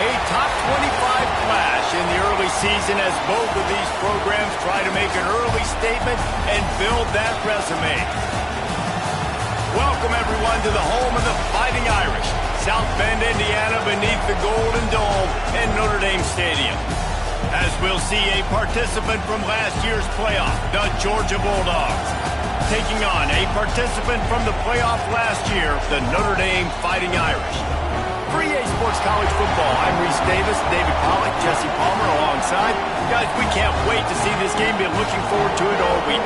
A top 25 clash in the early season as both of these programs try to make an early statement and build that resume. Welcome, everyone, to the home of the Fighting Irish, South Bend, Indiana, beneath the Golden Dome and Notre Dame Stadium. As we'll see a participant from last year's playoff, the Georgia Bulldogs, taking on a participant from the playoff last year, the Notre Dame Fighting Irish. For EA Sports College Football, I'm Reese Davis, David Pollack, Jesse Palmer alongside. Guys, we can't wait to see this game. Been looking forward to it all week.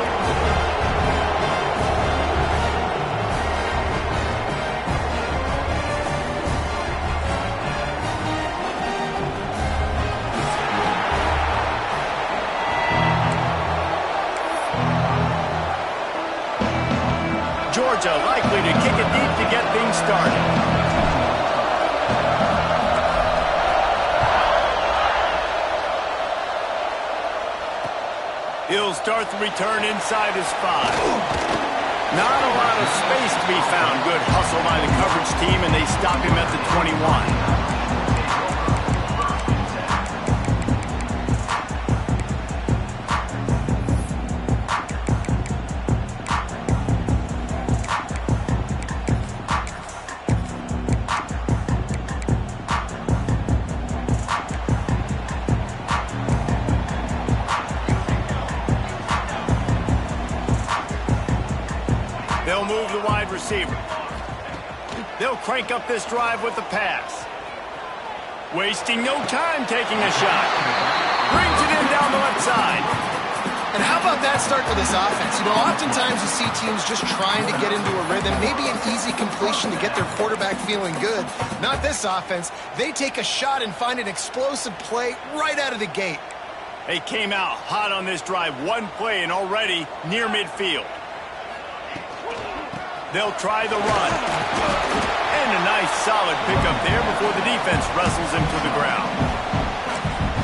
Georgia likely to kick it deep to get things started. He'll start the return inside his 5. Not a lot of space to be found. Good hustle by the coverage team, and they stop him at the 21. They'll move the wide receiver. They'll crank up this drive with the pass. Wasting no time taking a shot. Brings it in down the left side. And how about that start for this offense? You know, oftentimes you see teams just trying to get into a rhythm, maybe an easy completion to get their quarterback feeling good. Not this offense. They take a shot and find an explosive play right out of the gate. They came out hot on this drive. One play and already near midfield. They'll try the run. And a nice solid pickup there before the defense wrestles him to the ground.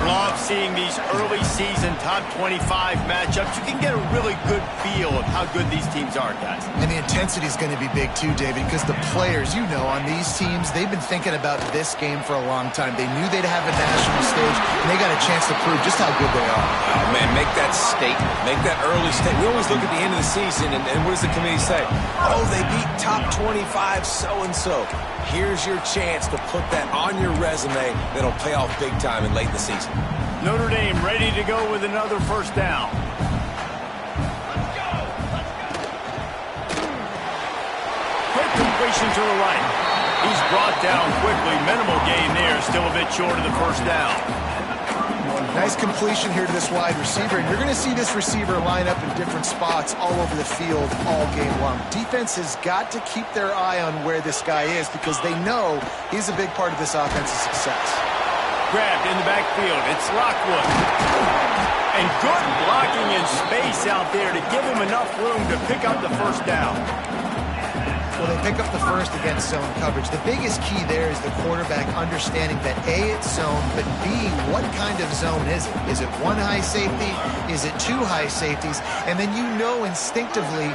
Love seeing these early season top 25 matchups. You can get a really good feel of how good these teams are, guys. And the intensity is going to be big too, David, because the players, you know, on these teams, they've been thinking about this game for a long time. They knew they'd have a national stage, and they got a chance to prove just how good they are. Oh, man, make that statement. Make that early statement. We always look at the end of the season, and what does the committee say? Oh, they beat top 25 so-and-so. Here's your chance to put that on your resume that'll pay off big time in late in the season. Notre Dame ready to go with another first down. Quick completion to the right. He's brought down quickly. Minimal gain there. Still a bit short of the first down. Nice completion here to this wide receiver, and you're going to see this receiver line up in different spots all over the field all game long. Defense has got to keep their eye on where this guy is because they know he's a big part of this offense's success. Grabbed in the backfield. It's Lockwood. And good blocking in space out there to give him enough room to pick up the first down. Well, they pick up the first against zone coverage. The biggest key there is the quarterback understanding that A, it's zone, but B, what kind of zone is it? Is it one high safety? Is it two high safeties? And then you know instinctively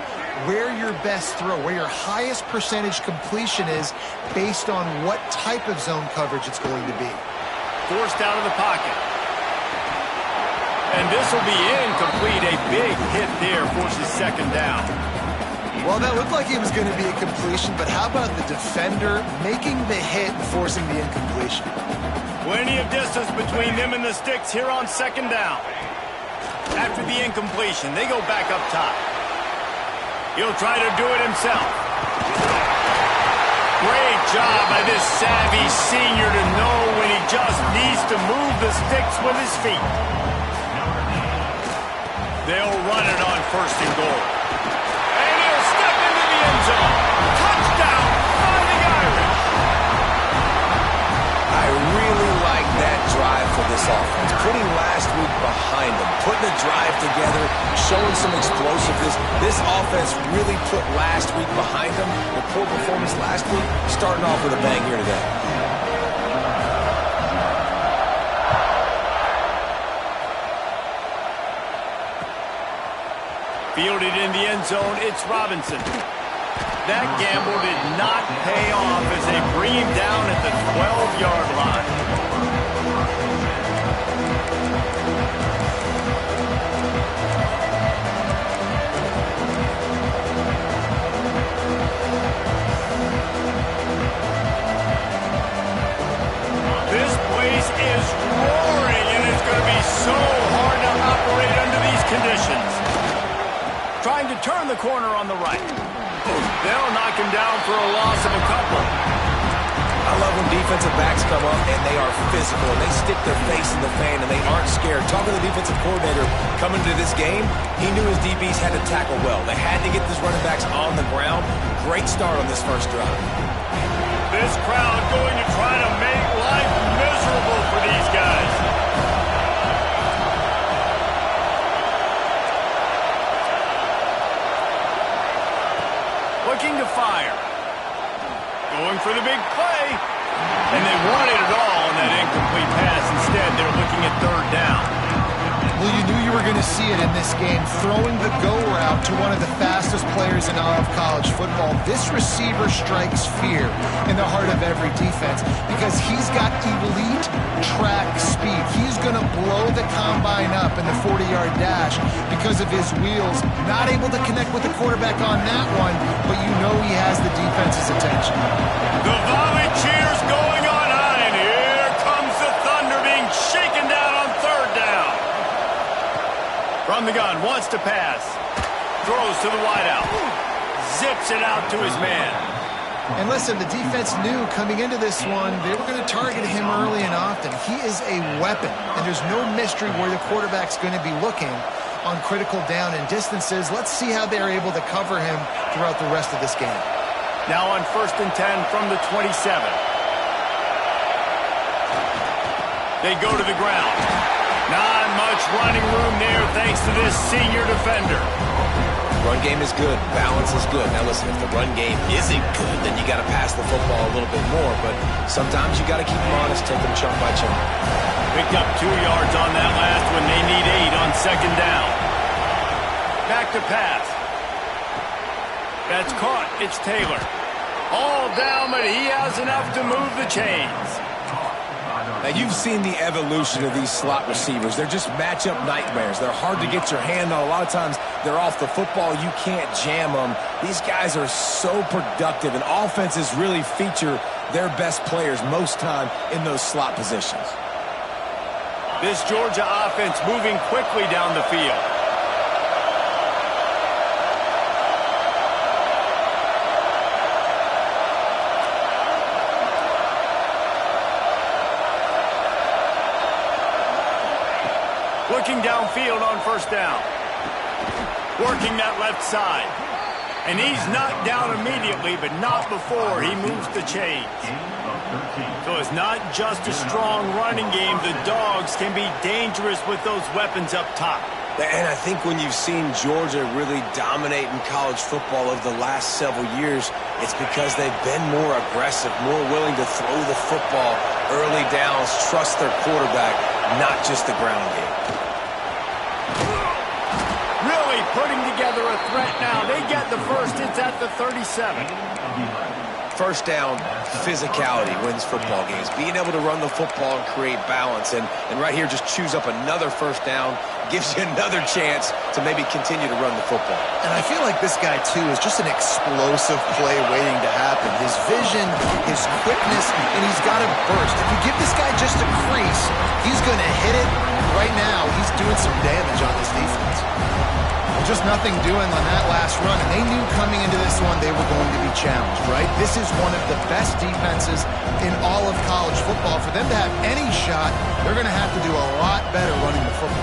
where your best throw, where your highest percentage completion is based on what type of zone coverage it's going to be. Forced out of the pocket. And this will be incomplete. A big hit there forces second down. Well, that looked like it was going to be a completion, but how about the defender making the hit and forcing the incompletion? Plenty of distance between them and the sticks here on second down. After the incompletion, they go back up top. He'll try to do it himself. Great job by this savvy senior to know when he just needs to move the sticks with his feet. They'll run it on first and goal. And he'll step into the end zone. Touchdown, Fighting Irish. I really like that drive for this offense. Putting last week behind them, putting a drive together, showing some explosiveness. This offense really put last week behind them. The poor performance last week, starting off with a bang here today. Fielded in the end zone, it's Robinson. That gamble did not pay off as they bring him down at the 12-yard line. trying to turn the corner on the right. They'll knock him down for a loss of a couple. I love when defensive backs come up and they are physical and they stick their face in the fan and they aren't scared. Talking to the defensive coordinator coming to this game, he knew his DBs had to tackle well. They had to get these running backs on the ground. Great start on this first drive. This crowd going to try to make life miserable for these guys. Looking to fire. Going for the big play. And they wanted it all on that incomplete pass. Instead, they're looking at third down. Well, you knew you were going to see it in this game. Throwing the go route to one of the fastest players in all of college football. This receiver strikes fear in the heart of every defense because he's got elite track speed. He's going to blow the combine up in the 40-yard dash because of his wheels. Not able to connect with the quarterback on that one, but you know he has the defense's attention. The volley cheers going on high, and here comes the Thunder being shaken down on third down. From the gun, wants to pass. Throws to the wideout. Zips it out to his man. And listen, the defense knew coming into this one, they were going to target him early and often. He is a weapon, and there's no mystery where the quarterback's going to be looking on critical down and distances. Let's see how they're able to cover him throughout the rest of this game. Now on 1st and 10 from the 27. They go to the ground. Not much running room there thanks to this senior defender. Run game is good. Balance is good. Now listen, if the run game isn't good, then you got to pass the football a little bit more. But sometimes you got to keep them honest, take them chunk by chunk. Picked up 2 yards on that last one. They need 8 on second down. Back to pass. That's caught. It's Taylor. All down, but he has enough to move the chains. Now, you've seen the evolution of these slot receivers. They're just matchup nightmares. They're hard to get your hand on. A lot of times, they're off the football. You can't jam them. These guys are so productive, and offenses really feature their best players most time in those slot positions. This Georgia offense moving quickly down the field. Looking downfield on first down. Working that left side. And he's knocked down immediately, but not before he moves the chains. So it's not just a strong running game. The Dogs can be dangerous with those weapons up top. And I think when you've seen Georgia really dominate in college football over the last several years, it's because they've been more aggressive, more willing to throw the football early downs, trust their quarterback, not just the ground game. Really putting together a threat now. They get the first. It's at the 37. First down, physicality wins football games. Being able to run the football and create balance. And right here, just choose up another first down. Gives you another chance to maybe continue to run the football. And I feel like this guy, too, is just an explosive play waiting to happen. His vision, his quickness, and he's got a burst. If you give this guy just a crease, he's going to hit it. Right now, he's doing some damage on this defense. Just nothing doing on that last run, and they knew coming into this one they were going to be challenged, right? This is one of the best defenses in all of college football. For them to have any shot, they're going to have to do a lot better running the football.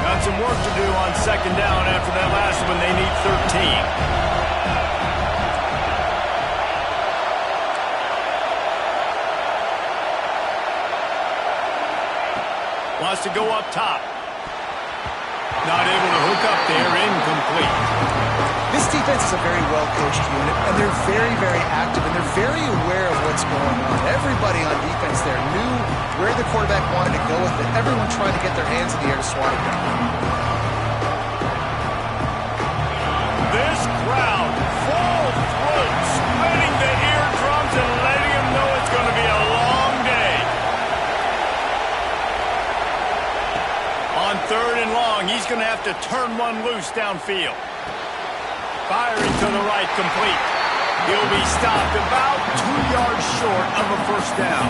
Got some work to do on second down after that last one. They need 13. Wants to go up top. Not able to hook up there. Incomplete. This defense is a very well-coached unit, and they're very, very active, and they're very aware of what's going on. Everybody on defense there knew where the quarterback wanted to go with it. Everyone tried to get their hands in the air to swat it down. This crowd, full throat, spinning the eardrums and letting them know it's going to be a long day. On third and long, he's going to have to turn one loose downfield. Firing to the right, complete. He'll be stopped about 2 yards short of a first down.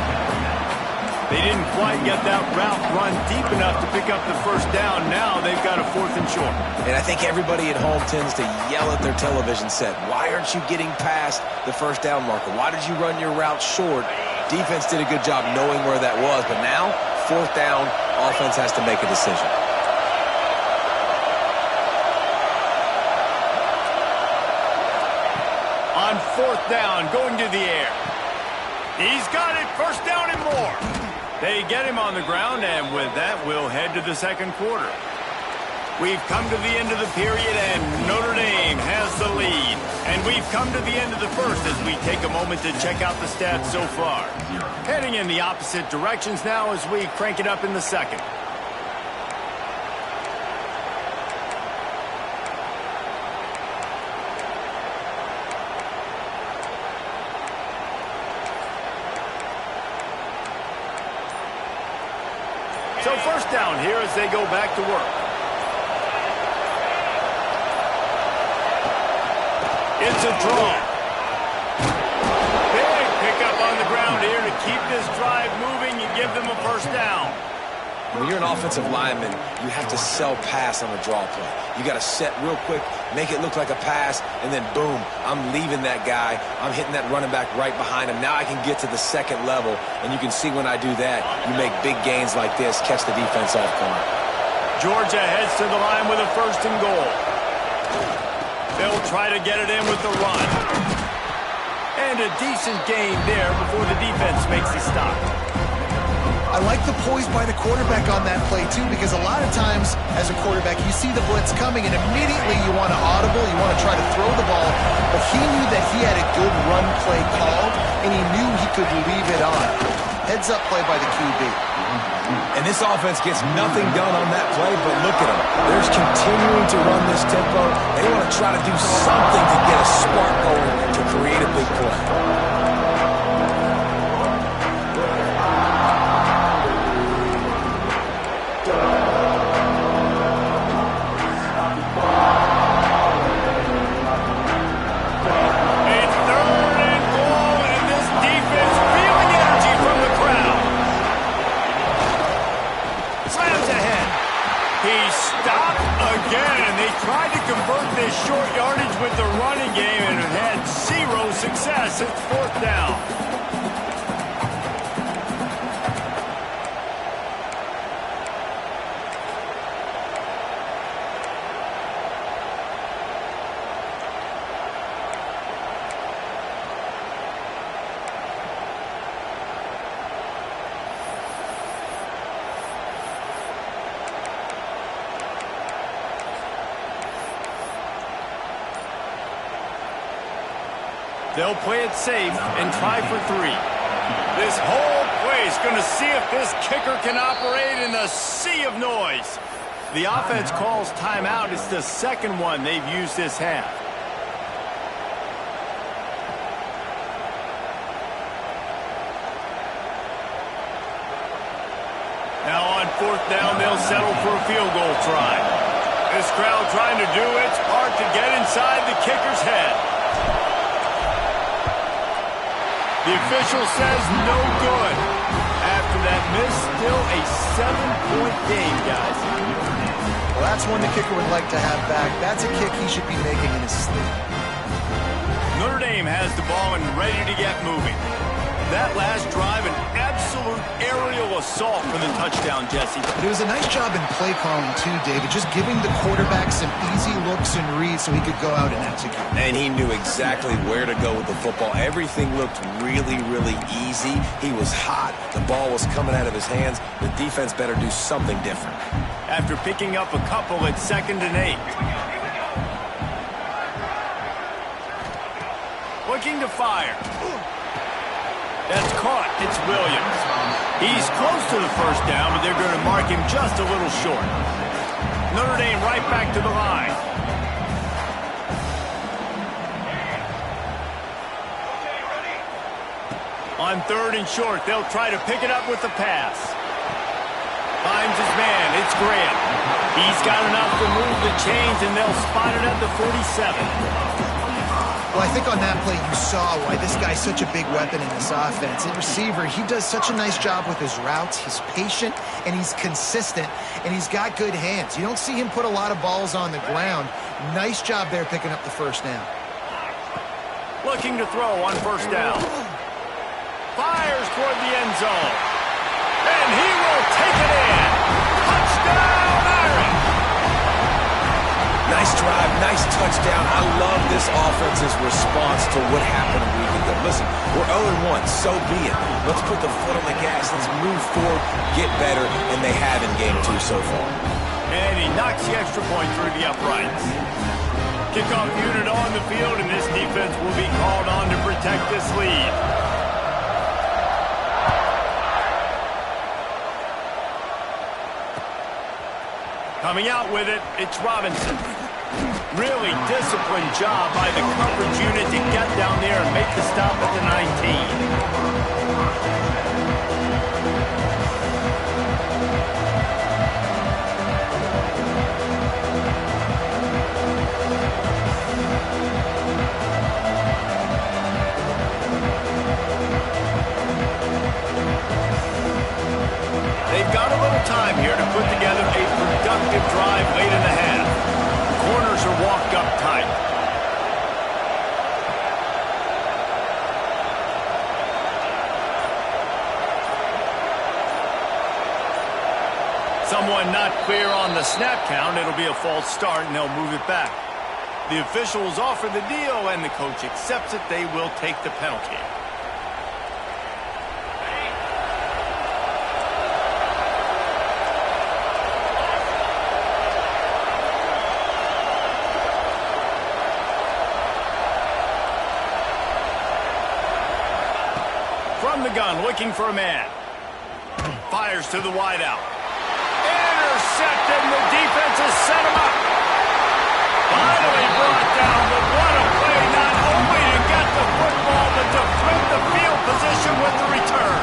They didn't quite get that route run deep enough to pick up the first down. Now they've got a 4th and short. And I think everybody at home tends to yell at their television set. Why aren't you getting past the first down marker? Why did you run your route short? Defense did a good job knowing where that was. But now, 4th down, offense has to make a decision. On 4th down, going to the air. He's got it, 1st down and more. They get him on the ground, and with that, we'll head to the 2nd quarter. We've come to the end of the period, and Notre Dame has the lead. And we've come to the end of the 1st as we take a moment to check out the stats so far. Heading in the opposite directions now as we crank it up in the 2nd. So 1st down here as they go back to work. It's a draw. Big pickup on the ground here to keep this drive moving and give them a 1st down. When you're an offensive lineman, you have to sell pass on a draw play. You got to set real quick, make it look like a pass, and then boom, I'm leaving that guy. I'm hitting that running back right behind him. Now I can get to the 2nd level, and you can see when I do that, you make big gains like this, catch the defense off guard. Georgia heads to the line with a 1st and goal. They'll try to get it in with the run. And a decent gain there before the defense makes the stop. I like the poise by the quarterback on that play, too, because a lot of times as a quarterback, you see the blitz coming, and immediately you want to audible, you want to try to throw the ball, but he knew that he had a good run play called, and he knew he could leave it on. Heads-up play by the QB. And this offense gets nothing done on that play, but look at them. They're just continuing to run this tempo. They want to try to do something to get a spark going to create a big play. Short yardage with the running game and had 0 success. It's 4th down. They'll play it safe and try for 3. This whole play is going to see if this kicker can operate in the sea of noise. The offense calls timeout. It's the 2nd one they've used this half. Now on 4th down, they'll settle for a field goal try. This crowd trying to do its part to get inside the kicker's head. The official says no good. After that miss, still a 7-point game, guys. Well, that's one the kicker would like to have back. That's a kick he should be making in his sleep. Notre Dame has the ball and ready to get moving. That last drive, an absolute aerial assault for the touchdown, Jesse. But it was a nice job in play calling, too, David, just giving the quarterback some easy looks and reads so he could go out and execute. And he knew exactly where to go with the football. Everything looked really, really easy. He was hot. The ball was coming out of his hands. The defense better do something different. After picking up a couple at 2nd and 8. Looking to fire. That's caught. It's Williams. He's close to the 1st down, but they're going to mark him just a little short. Notre Dame right back to the line. On 3rd and short, they'll try to pick it up with the pass. Finds his man. It's Graham. He's got enough to move the chains, and they'll spot it at the 47. Well, I think on that play you saw why this guy's such a big weapon in this offense. At receiver, he does such a nice job with his routes. He's patient, and he's consistent, and he's got good hands. You don't see him put a lot of balls on the ground. Nice job there picking up the first down. Looking to throw on first down. Fires toward the end zone. And he will take it in. Touchdown, Irish! Nice drive, nice touchdown. I love this offense's response to what happened a week ago. Listen, we're 0-1, so be it. Let's put the foot on the gas. Let's move forward, get better, and they have in game 2 so far. And he knocks the extra point through the uprights. Kickoff unit on the field, and this defense will be called on to protect this lead. Coming out with it, it's Robinson. Really disciplined job by the coverage unit to get down there and make the stop at the 19. They've got a little time here to put together a productive drive late in the half. The corners are walked up tight. Someone not clear on the snap count. It'll be a false start, and they'll move it back. The officials offer the deal, and the coach accepts it. They will take the penalty. From the gun, looking for a man. Fires to the wideout. Intercepted, and the defense has set him up. Finally brought down, but what a play, not only to get the football, but to flip the field position with the return.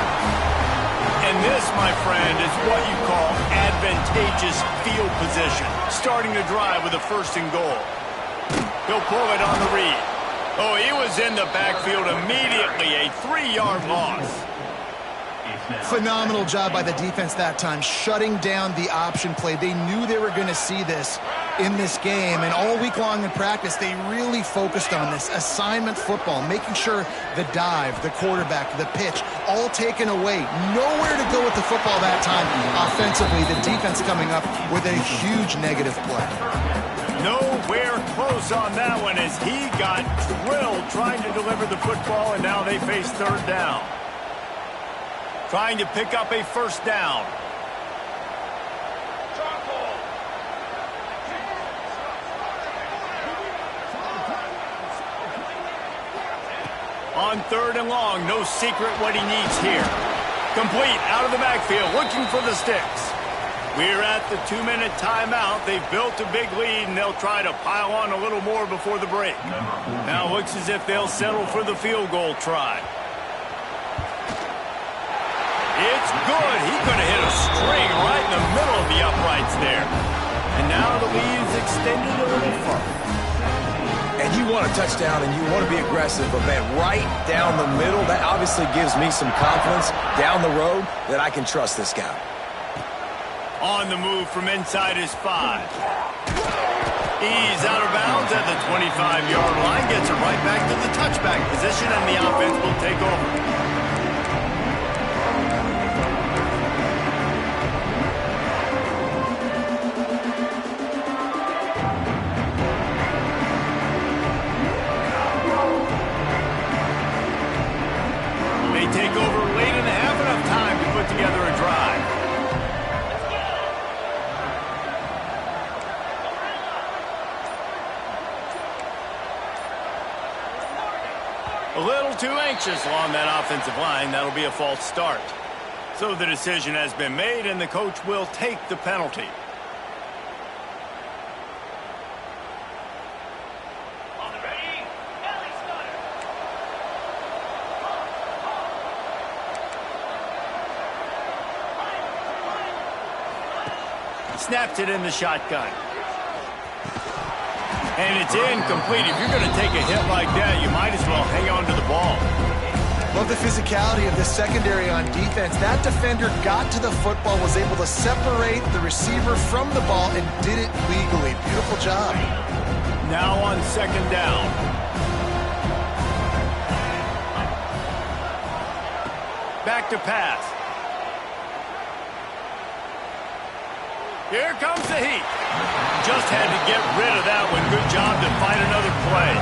And this, my friend, is what you call advantageous field position. Starting to drive with a first and goal. He'll pull it on the read. Oh, he was in the backfield immediately, a 3-yard loss. Phenomenal job by the defense that time, shutting down the option play. They knew they were going to see this in this game, and all week long in practice, they really focused on this assignment football, making sure the dive, the quarterback, the pitch, all taken away. Nowhere to go with the football that time. Offensively, the defense coming up with a huge negative play. Nowhere close on that one as he got drilled trying to deliver the football, and now they face third down. Trying to pick up a first down. On third and long, no secret what he needs here. Complete out of the backfield, looking for the sticks. We're at the 2-minute timeout. They've built a big lead, and they'll try to pile on a little more before the break. Now it looks as if they'll settle for the field goal try. It's good. He could have hit a string right in the middle of the uprights there. And now the lead is extended a little further. And you want a touchdown and you want to be aggressive, but man, right down the middle, that obviously gives me some confidence down the road that I can trust this guy. On the move from inside his 5. He's out of bounds at the 25-yard line. Gets it right back to the touchback position, and the offense will take over. They take over late in the half, enough time to put together a drive. A little too anxious along that offensive line. That'll be a false start. So the decision has been made, and the coach will take the penalty. Snapped it in the shotgun. And it's incomplete. If you're going to take a hit like that, you might as well hang on to the ball. Love the physicality of the secondary on defense. That defender got to the football, was able to separate the receiver from the ball, and did it legally. Beautiful job. Now on second down. Back to pass. Here comes the heat. Just had to get rid of that one. Good job to find another play.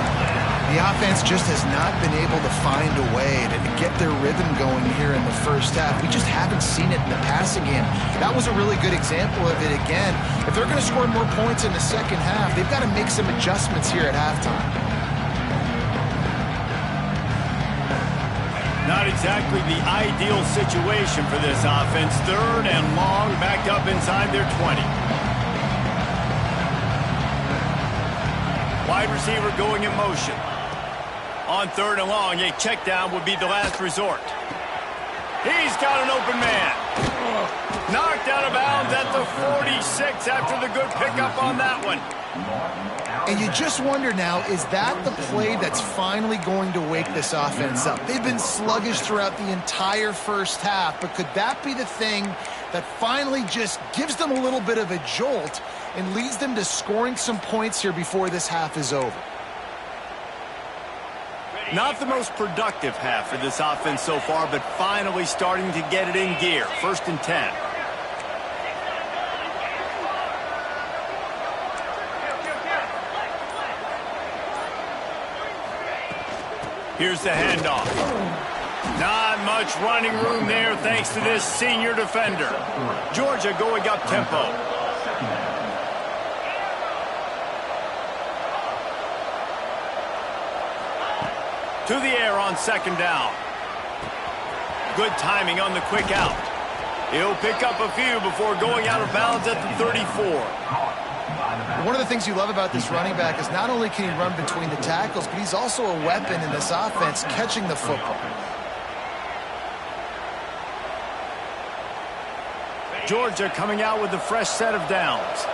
The offense just has not been able to find a way to get their rhythm going here in the first half. We just haven't seen it in the passing game. That was a really good example of it again. If they're going to score more points in the second half, they've got to make some adjustments here at halftime. Not exactly the ideal situation for this offense. Third and long, backed up inside their 20. Wide receiver going in motion. On third and long, a check down would be the last resort. He's got an open man. Knocked out of bounds at the 46 after the good pickup on that one. And you just wonder now, is that the play that's finally going to wake this offense up? They've been sluggish throughout the entire first half, but could that be the thing that finally just gives them a little bit of a jolt and leads them to scoring some points here before this half is over? Not the most productive half for this offense so far, but finally starting to get it in gear. First and 10. Here's the handoff. Not much running room there thanks to this senior defender. Georgia going up tempo. To the air on second down. Good timing on the quick out. He'll pick up a few before going out of bounds at the 34. One of the things you love about this running back is not only can he run between the tackles, but he's also a weapon in this offense catching the football. Georgia coming out with a fresh set of downs.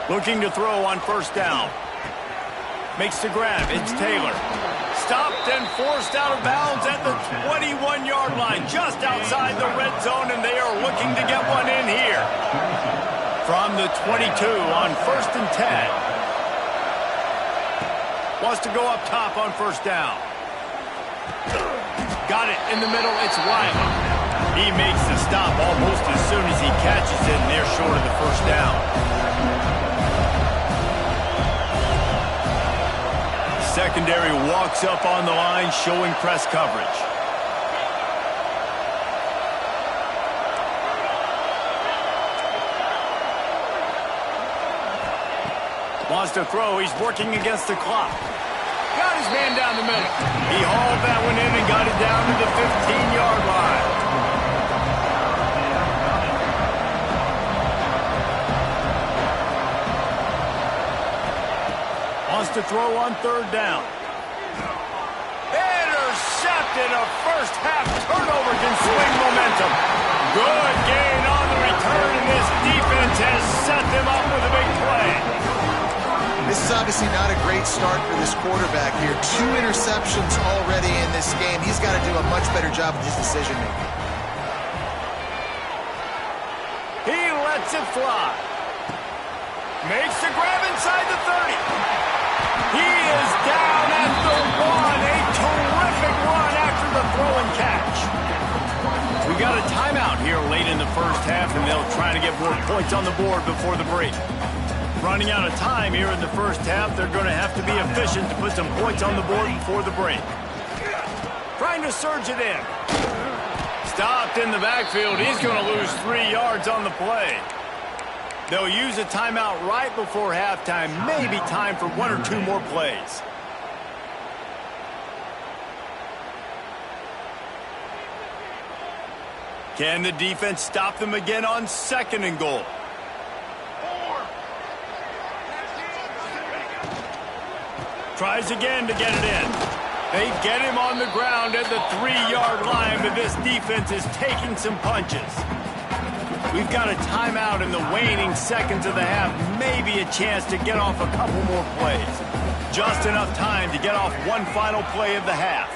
Looking to throw on first down. Makes the grab. It's Taylor. Stopped and forced out of bounds at the 21-yard line, just outside the red zone, and they are looking to get one in here. From the 22 on first and 10. Wants to go up top on first down. Got it in the middle. It's Wiley. He makes the stop almost as soon as he catches it, and they're short of the first down. Secondary walks up on the line, showing press coverage. Wants to throw. He's working against the clock. Got his man down the middle. He hauled that one in and got it down to the 15-yard line. Wants to throw on third down. Intercepted. A first half turnover can swing momentum. Good gain on the return, and this defense has set them up with a big play. This is obviously not a great start for this quarterback here. 2 interceptions already in this game. He's got to do a much better job with his decision-making. He lets it fly. Makes the grab inside the 30. He is down at the 1. A terrific run after the throw and catch. We got a timeout here late in the first half, and they'll try to get more points on the board before the break. Running out of time here in the first half, they're going to have to be efficient to put some points on the board before the break. Trying to surge it in. Stopped in the backfield. He's going to lose 3 yards on the play. They'll use a timeout right before halftime. Maybe time for 1 or 2 more plays. Can the defense stop them again on second and goal? Tries again to get it in. They get him on the ground at the 3-yard line, but this defense is taking some punches. We've got a timeout in the waning seconds of the half. Maybe a chance to get off a couple more plays. Just enough time to get off one final play of the half.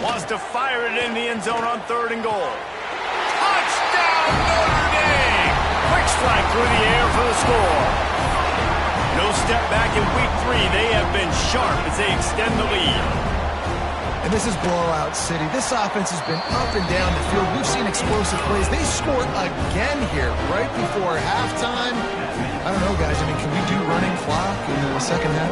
Wants to fire it in the end zone on 3rd and goal. Touchdown, Notre Dame! Quick strike through the air for the score. No step back in week 3. They have been sharp as they extend the lead. And this is blowout city. This offense has been up and down the field. We've seen explosive plays. They scored again here right before halftime. I don't know, guys. I mean, can we do running clock in the second half?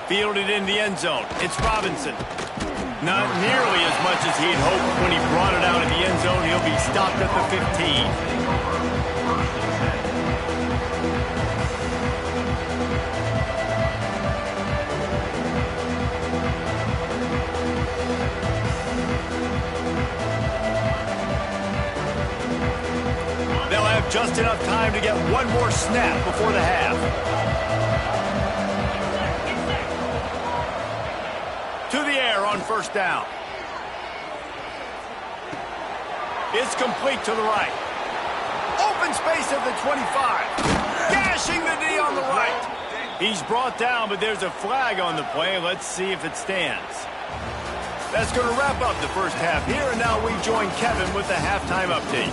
Fielded in the end zone. It's Robinson. Not nearly as much as he'd hoped when he brought it out of the end zone. He'll be stopped at the 15. They'll have just enough time to get one more snap before the half. To the air on 1st down. It's complete to the right. Open space at the 25. Gashing the D on the right. He's brought down, but there's a flag on the play. Let's see if it stands. That's going to wrap up the first half here, and now we join Kevin with the halftime update.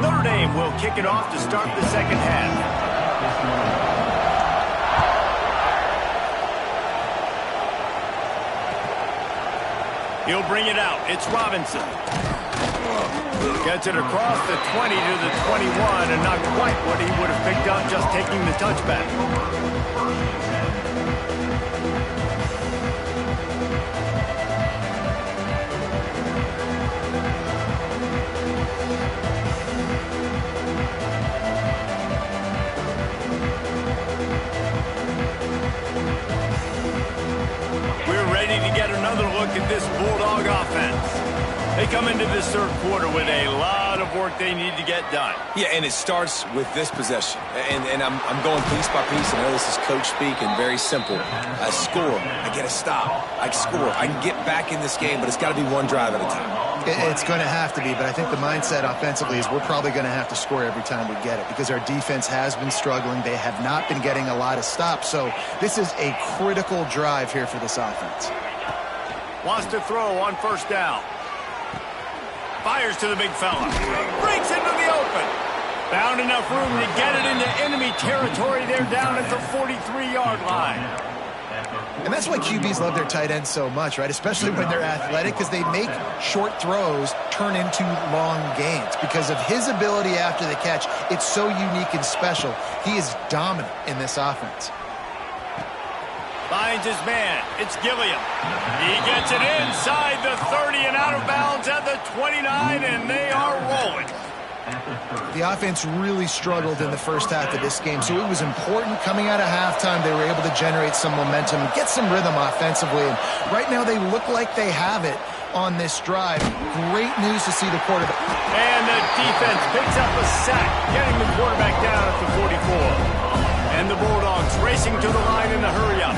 Notre Dame will kick it off to start the second half. He'll bring it out. It's Robinson. Gets it across the 20 to the 21, and not quite what he would have picked up just taking the touchback. Another look at this Bulldog offense. They come into this third quarter with a lot of work they need to get done. Yeah, and it starts with this possession. And I'm going piece by piece. I know this is coach speak and very simple. I score. I get a stop. I score. I can get back in this game, but it's got to be one drive at a time. It's going to have to be, but I think the mindset offensively is we're probably going to have to score every time we get it because our defense has been struggling. They have not been getting a lot of stops. So this is a critical drive here for this offense. Wants to throw on 1st down. Fires to the big fella. Breaks into the open. Found enough room to get it into enemy territory. They're down at the 43-yard line. And that's why QBs love their tight ends so much, right? Especially when they're athletic, because they make short throws turn into long gains. Because of his ability after the catch, it's so unique and special. He is dominant in this offense. Finds his man. It's Gilliam. He gets it inside the 30 and out of bounds at the 29, and they are rolling. The offense really struggled in the first half of this game, so it was important coming out of halftime. They were able to generate some momentum and get some rhythm offensively, and right now they look like they have it on this drive. Great news to see the quarterback. And the defense picks up a sack, getting the quarterback down at the 44. And the Bulldogs racing to the line in the hurry-up.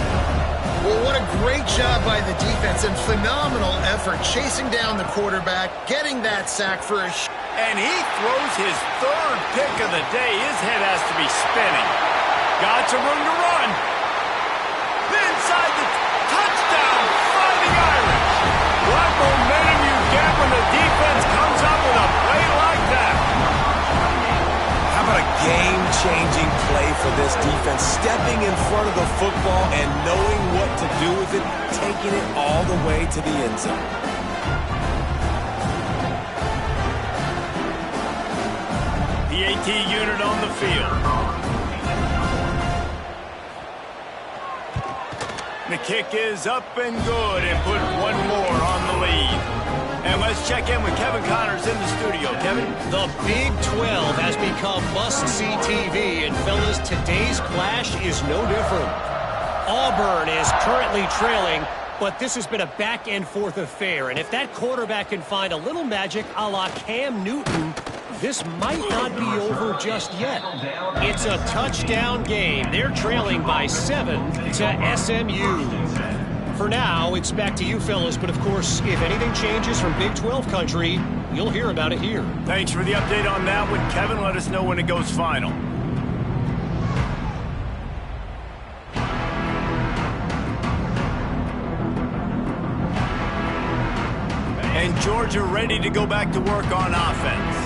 Well, what a great job by the defense and phenomenal effort chasing down the quarterback, getting that sack for a and he throws his 3rd pick of the day. His head has to be spinning. Got some room to run. Inside the touchdown, Fighting Irish. What momentum you get when the defense comes up with a play like that. How about a game-changing play for this defense? Stepping in front of the football and knowing what to do with it, taking it all the way to the end zone. The AT unit on the field. The kick is up and good and put one more on the lead. And let's check in with Kevin Connors in the studio. Kevin? The Big 12 has become must-see TV, and fellas, today's clash is no different. Auburn is currently trailing But this has been a back-and-forth affair, and if that quarterback can find a little magic a la Cam Newton, this might not be over just yet. It's a touchdown game. They're trailing by 7 to SMU. For now, it's back to you fellas, but of course, if anything changes from Big 12 country, you'll hear about it here. Thanks for the update on that one, Kevin. Let us know when it goes final. And Georgia ready to go back to work on offense.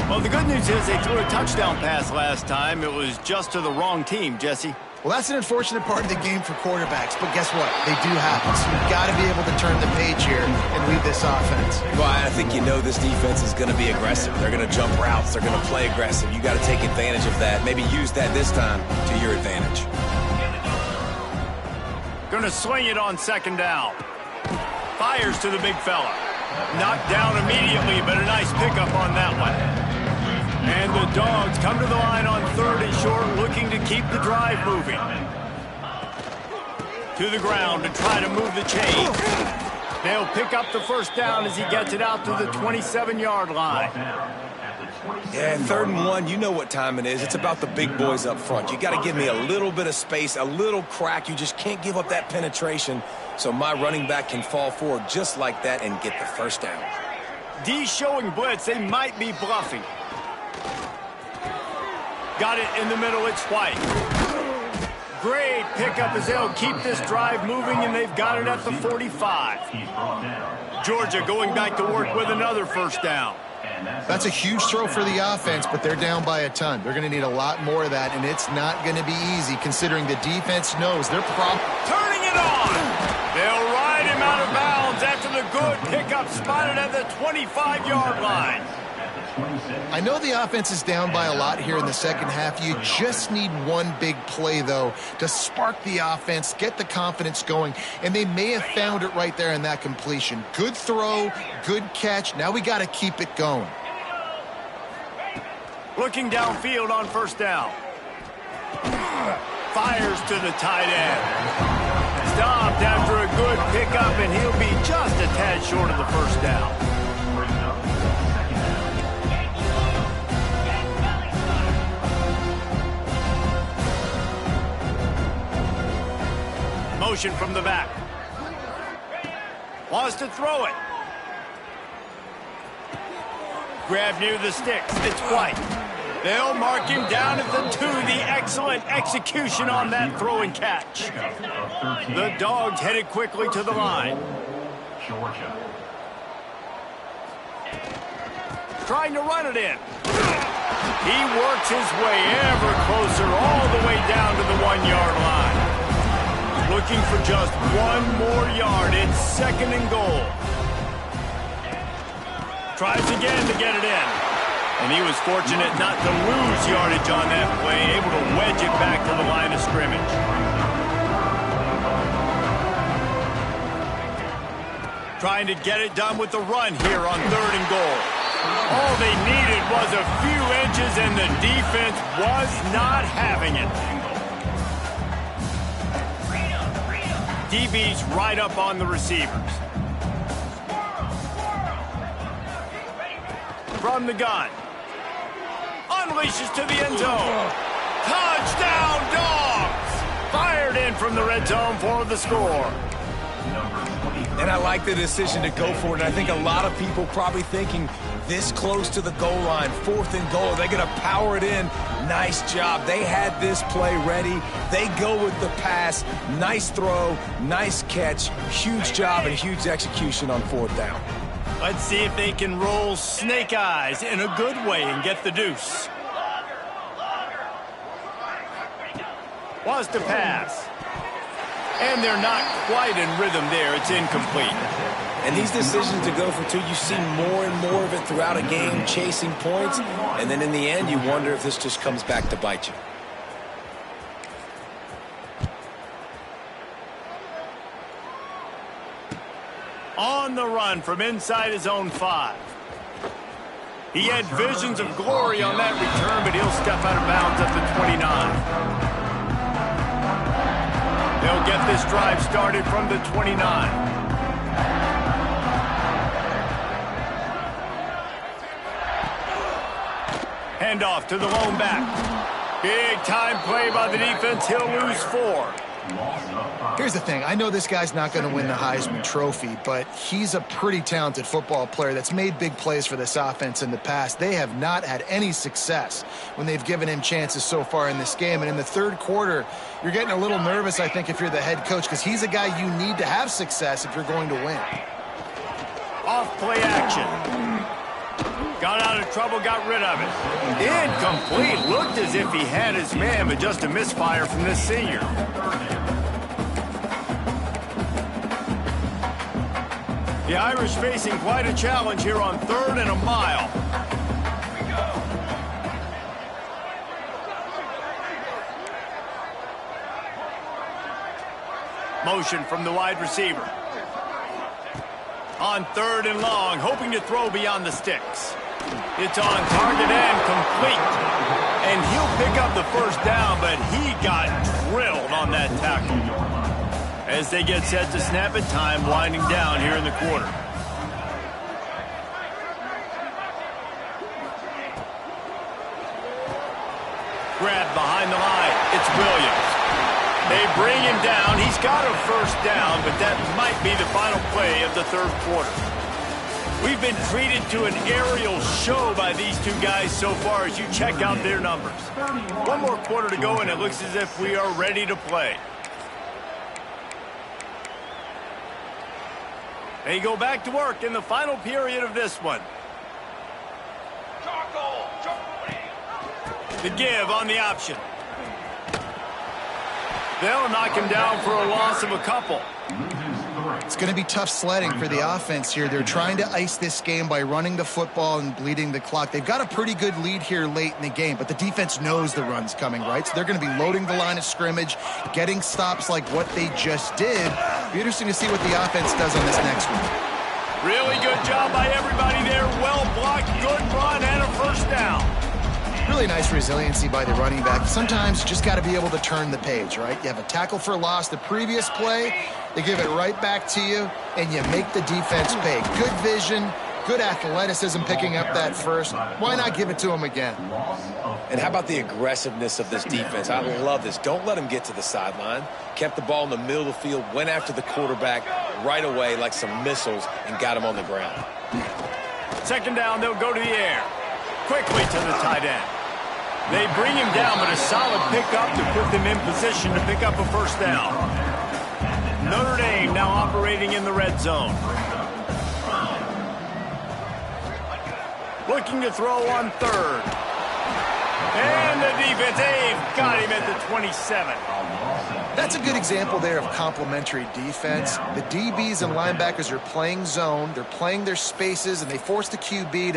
Well, the good news is they threw a touchdown pass last time. It was just to the wrong team, Jesse. Well, that's an unfortunate part of the game for quarterbacks, but guess what? They do happen, so you've got to be able to turn the page here and lead this offense. Well, I think you know this defense is going to be aggressive. They're going to jump routes. They're going to play aggressive. You got to take advantage of that. Maybe use that this time to your advantage. Going to swing it on second down. Fires to the big fella. Knocked down immediately, but a nice pickup on that one. And the Dogs come to the line on 3rd and short, looking to keep the drive moving. To the ground to try to move the chain. They'll pick up the first down as he gets it out to the 27-yard line. Yeah, 3rd and 1, you know what time it is. It's about the big boys up front. You got to give me a little bit of space, a little crack. You just can't give up that penetration so my running back can fall forward just like that and get the first down. D showing blitz. They might be bluffing. Got it in the middle. It's White. Great pickup as they'll keep this drive moving, and they've got it at the 45. Georgia going back to work with another first down. That's a huge throw for the offense, but they're down by a ton. They're going to need a lot more of that, and it's not going to be easy considering the defense knows they're turning it on. They'll ride him out of bounds after the good pickup spotted at the 25-yard line. I know the offense is down by a lot here in the second half. You just need one big play, though, to spark the offense, get the confidence going, and they may have found it right there in that completion. Good throw, good catch. Now we got to keep it going. Looking downfield on first down. Fires to the tight end. Stopped after a good pickup, and he'll be just a tad short of the first down. Motion from the back. Wants to throw it. Grab near the sticks. It's White. They'll mark him down at the 2. The excellent execution on that throw and catch. The Dogs headed quickly to the line. Trying to run it in. He works his way ever closer all the way down to the 1-yard line. Looking for just one more yard. It's 2nd and goal. Tries again to get it in. And he was fortunate not to lose yardage on that play, able to wedge it back to the line of scrimmage. Trying to get it done with the run here on 3rd and goal. All they needed was a few inches, and the defense was not having it. DB's right up on the receivers. From the gun. Unleashes to the end zone. Touchdown, Dogs! Fired in from the red zone for the score. And I like the decision to go for it. And I think a lot of people probably thinking this close to the goal line, 4th and goal, they're going to power it in. Nice job. They had this play ready. They go with the pass. Nice throw, nice catch, huge job and huge execution on 4th down. Let's see if they can roll snake eyes in a good way and get the deuce. Wants to pass. And they're not quite in rhythm there. It's incomplete. And these decisions to go for 2, you see more and more of it throughout a game, chasing points. And then in the end, you wonder if this just comes back to bite you. On the run from inside his own 5. He had visions of glory on that return, but he'll step out of bounds at the 29. They'll get this drive started from the 29. Handoff to the lone back. Big time play by the defense. He'll lose 4. Here's the thing. I know this guy's not going to win the Heisman Trophy, but he's a pretty talented football player that's made big plays for this offense in the past. They have not had any success when they've given him chances so far in this game. And in the third quarter, you're getting a little nervous, I think, if you're the head coach, because he's a guy you need to have success if you're going to win. Off play action. Got out of trouble, got rid of it. Incomplete. Looked as if he had his man, but just a misfire from this senior. The Irish facing quite a challenge here on 3rd and a mile. Motion from the wide receiver. On 3rd and long, hoping to throw beyond the sticks. It's on target and complete. And he'll pick up the first down, but he got drilled on that tackle. As they get set to snap it, time winding down here in the quarter. Grab behind the line. It's Williams. They bring him down. He's got a first down, but that might be the final play of the third quarter. We've been treated to an aerial show by these two guys so far as you check out their numbers. One more quarter to go, and it looks as if we are ready to play. They go back to work in the final period of this one. The give on the option. They'll knock him down for a loss of a couple. It's going to be tough sledding for the offense here. They're trying to ice this game by running the football and bleeding the clock. They've got a pretty good lead here late in the game, but the defense knows the run's coming, right? So they're going to be loading the line of scrimmage, getting stops like what they just did. It'll be interesting to see what the offense does on this next one. Really good job by everybody there. Well blocked, good run, and a first down. Really nice resiliency by the running back. Sometimes you just got to be able to turn the page, right? You have a tackle for loss the previous play, they give it right back to you, and you make the defense pay. Good vision, good athleticism picking up that first. Why not give it to him again? And how about the aggressiveness of this defense? I love this. Don't let him get to the sideline. Kept the ball in the middle of the field, went after the quarterback right away like some missiles, and got him on the ground. Second down, they'll go to the air. Quickly to the tight end. They bring him down, but a solid pickup to put them in position to pick up a first down. Notre Dame now operating in the red zone. Looking to throw on 3rd. And the defense, they've got him at the 27. That's a good example there of complementary defense. The DBs and linebackers are playing zone. They're playing their spaces, and they force the QB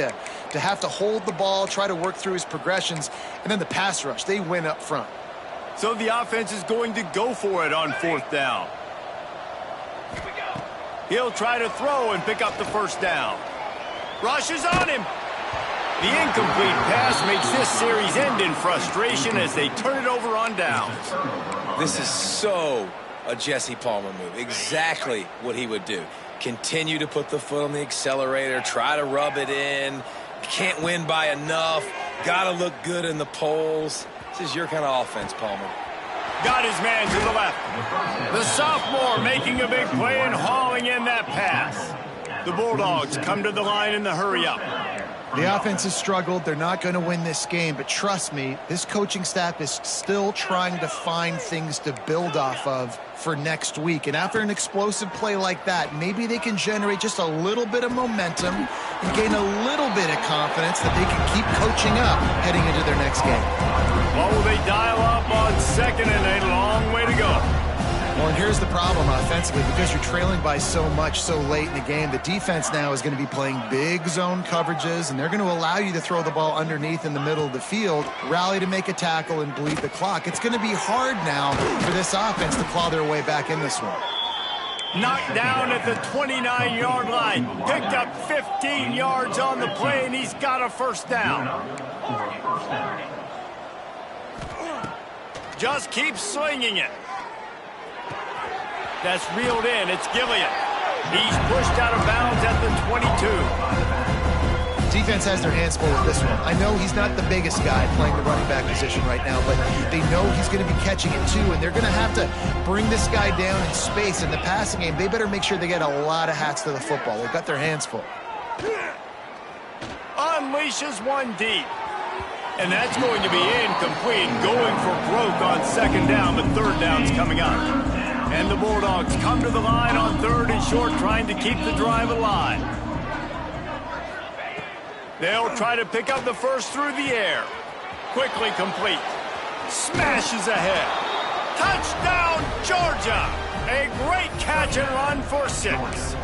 to have to hold the ball, try to work through his progressions, and then the pass rush, they win up front. So the offense is going to go for it on 4th down. He'll try to throw and pick up the first down. Rushes on him. The incomplete pass makes this series end in frustration as they turn it over on downs. This is so a Jesse Palmer move. Exactly what he would do. Continue to put the foot on the accelerator, try to rub it in. Can't win by enough. Got to look good in the polls. This is your kind of offense, Palmer. Got his man to the left. The sophomore making a big play and hauling in that pass. The Bulldogs come to the line in the hurry-up. The offense has struggled. They're not going to win this game, but trust me, this coaching staff is still trying to find things to build off of for next week. And after an explosive play like that, maybe they can generate just a little bit of momentum and gain a little bit of confidence that they can keep coaching up heading into their next game. What will they dial up on 2nd and a long way to go? Well, and here's the problem offensively. Because you're trailing by so much so late in the game, the defense now is going to be playing big zone coverages, and they're going to allow you to throw the ball underneath in the middle of the field, rally to make a tackle, and bleed the clock. It's going to be hard now for this offense to claw their way back in this one. Knocked down at the 29-yard line. Picked up 15 yards on the play, and he's got a first down. Just keep swinging it. That's reeled in. It's Gillian. He's pushed out of bounds at the 22. Defense has their hands full with this one. I know he's not the biggest guy playing the running back position right now, but they know he's going to be catching it too, and they're going to have to bring this guy down in space. In the passing game, they better make sure they get a lot of hats to the football. They've got their hands full. Unleashes one deep. And that's going to be incomplete. Going for broke on second down, but third down's coming up. And the Bulldogs come to the line on third and short, trying to keep the drive alive. They'll try to pick up the first through the air. Quickly complete. Smashes ahead. Touchdown, Georgia! A great catch and run for 6.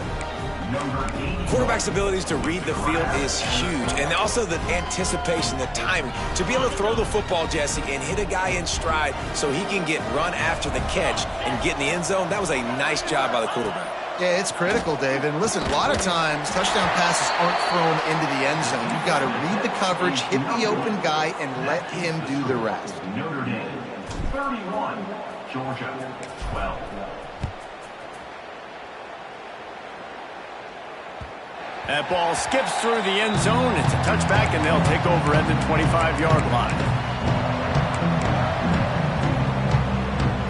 Quarterback's abilities to read the field is huge, and also the anticipation, the timing. To be able to throw the football, Jesse, and hit a guy in stride so he can get run after the catch and get in the end zone, that was a nice job by the quarterback. Yeah, it's critical, Dave. And listen, a lot of times touchdown passes aren't thrown into the end zone. You've got to read the coverage, hit the open guy, and let him do the rest. Notre Dame, 31, Georgia, 12. That ball skips through the end zone. It's a touchback, and they'll take over at the 25-yard line.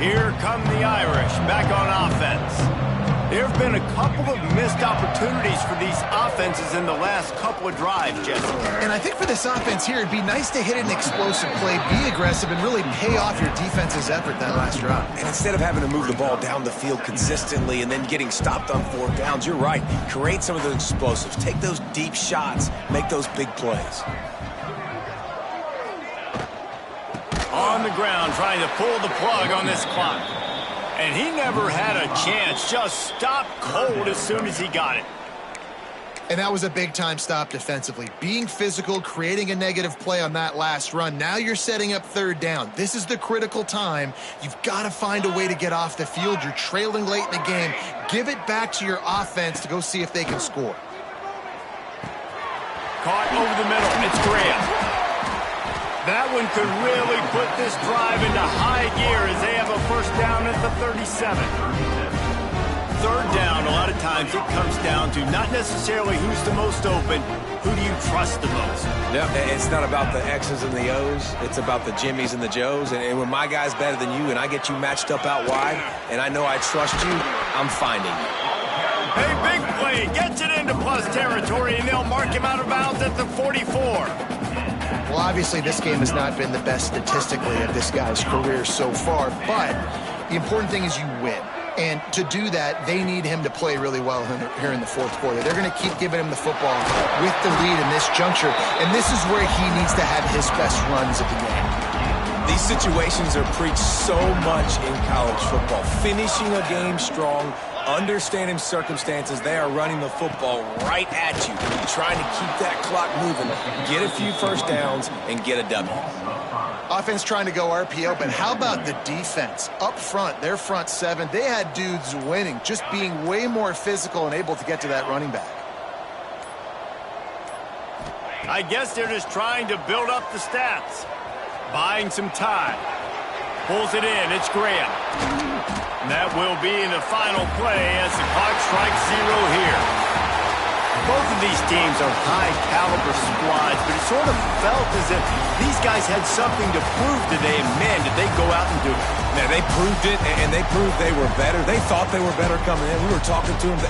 Here come the Irish back on offense. There have been a couple of missed opportunities for these offenses in the last couple of drives, Jesse. And I think for this offense here, it'd be nice to hit an explosive play, be aggressive, and really pay off your defense's effort that last drive. And instead of having to move the ball down the field consistently and then getting stopped on 4th downs, you're right. Create some of those explosives. Take those deep shots. Make those big plays. On the ground, trying to pull the plug on this clock. And he never had a chance. Just stopped cold as soon as he got it. And that was a big-time stop defensively. Being physical, creating a negative play on that last run. Now you're setting up 3rd down. This is the critical time. You've got to find a way to get off the field. You're trailing late in the game. Give it back to your offense to go see if they can score. Caught over the middle. It's Graham. That one could really put this drive into high gear as they have a first down at the 37. 3rd down, a lot of times it comes down to not necessarily who's the most open, who do you trust the most? Yeah, it's not about the X's and the O's. It's about the Jimmies and the Joes. And when my guy's better than you and I get you matched up out wide and I know I trust you, I'm finding you. A big play gets it into plus territory, and they'll mark him out of bounds at the 44. Well, obviously, this game has not been the best statistically of this guy's career so far, but the important thing is you win. And to do that, they need him to play really well here in the 4th quarter. They're going to keep giving him the football with the lead in this juncture, and this is where he needs to have his best runs of the game. These situations are preached so much in college football. Finishing a game strong, understanding circumstances, they are running the football right at you, trying to keep that clock moving, get a few first downs, and get a W. Offense trying to go RPO, but how about the defense? Up front, their front 7, they had dudes winning, just being way more physical and able to get to that running back. I guess they're just trying to build up the stats. Buying some time. Pulls it in. It's Graham. And that will be in the final play as the clock strikes 0 here. Both of these teams are high-caliber squads, but it sort of felt as if these guys had something to prove today, and man, did they go out and do it. Yeah, they proved it, and they proved they were better. They thought they were better coming in. We were talking to them.